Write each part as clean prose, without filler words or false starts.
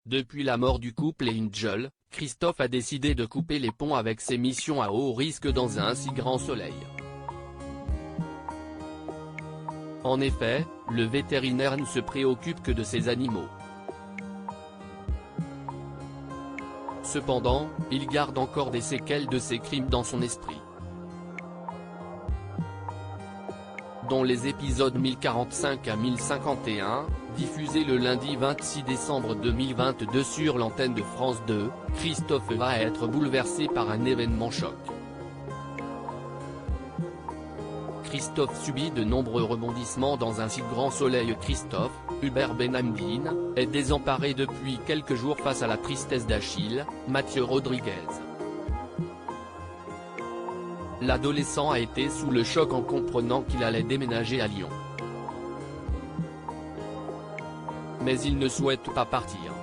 Depuis la mort du couple Angel, Christophe a décidé de couper les ponts avec ses missions à haut risque dans un si grand soleil. En effet, le vétérinaire ne se préoccupe que de ses animaux. Cependant, il garde encore des séquelles de ses crimes dans son esprit, dont les épisodes 1045 à 1051, diffusés le lundi 26 décembre 2022 sur l'antenne de France 2, Christophe va être bouleversé par un événement choc. Christophe subit de nombreux rebondissements dans un si grand soleil. Christophe, Hubert Benhamdine, est désemparé depuis quelques jours face à la tristesse d'Achille, Mathieu Rodriguez. L'adolescent a été sous le choc en comprenant qu'il allait déménager à Lyon. Mais il ne souhaite pas partir.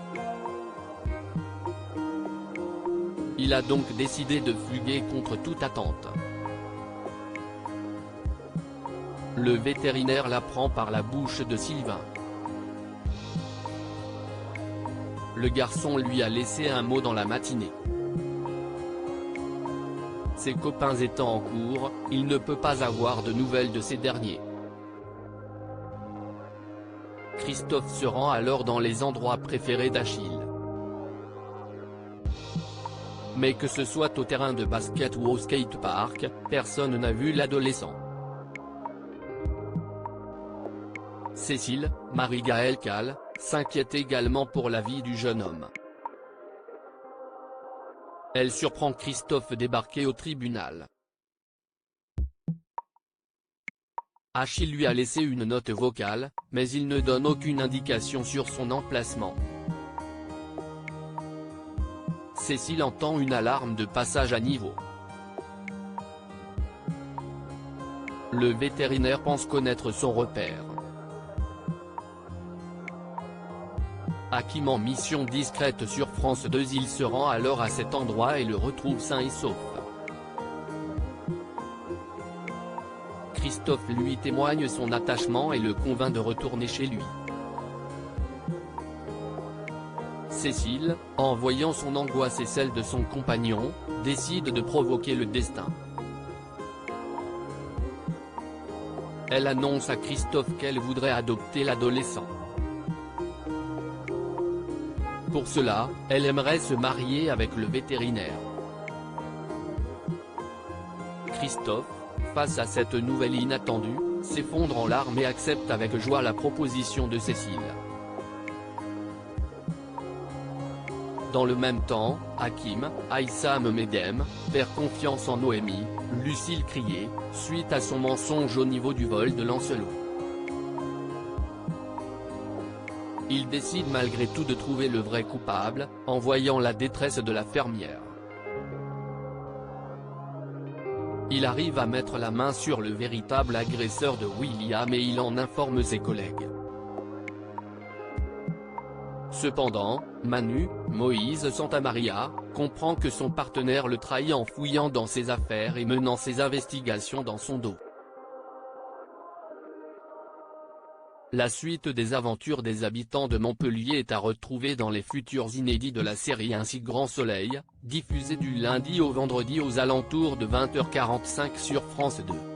Il a donc décidé de fuguer contre toute attente. Le vétérinaire l'apprend par la bouche de Sylvain. Le garçon lui a laissé un mot dans la matinée. Ses copains étant en cours, il ne peut pas avoir de nouvelles de ces derniers. Christophe se rend alors dans les endroits préférés d'Achille. Mais que ce soit au terrain de basket ou au skatepark, personne n'a vu l'adolescent. Cécile, Marie-Gaëlle Cal, s'inquiète également pour la vie du jeune homme. Elle surprend Christophe débarqué au tribunal. Achille lui a laissé une note vocale, mais il ne donne aucune indication sur son emplacement. Cécile entend une alarme de passage à niveau. Le vétérinaire pense connaître son repère. Hakim en mission discrète sur France 2, il se rend alors à cet endroit et le retrouve sain et sauf. Christophe lui témoigne son attachement et le convainc de retourner chez lui. Cécile, en voyant son angoisse et celle de son compagnon, décide de provoquer le destin. Elle annonce à Christophe qu'elle voudrait adopter l'adolescent. Pour cela, elle aimerait se marier avec le vétérinaire. Christophe, face à cette nouvelle inattendue, s'effondre en larmes et accepte avec joie la proposition de Cécile. Dans le même temps, Hakim, Aïssam Medem, perd confiance en Noémie, Lucille Crié, suite à son mensonge au niveau du vol de Lancelot. Il décide malgré tout de trouver le vrai coupable, en voyant la détresse de la fermière. Il arrive à mettre la main sur le véritable agresseur de William et il en informe ses collègues. Cependant, Manu, Moïse Santamaria, comprend que son partenaire le trahit en fouillant dans ses affaires et menant ses investigations dans son dos. La suite des aventures des habitants de Montpellier est à retrouver dans les futurs inédits de la série Un si grand soleil, diffusée du lundi au vendredi aux alentours de 20h45 sur France 2.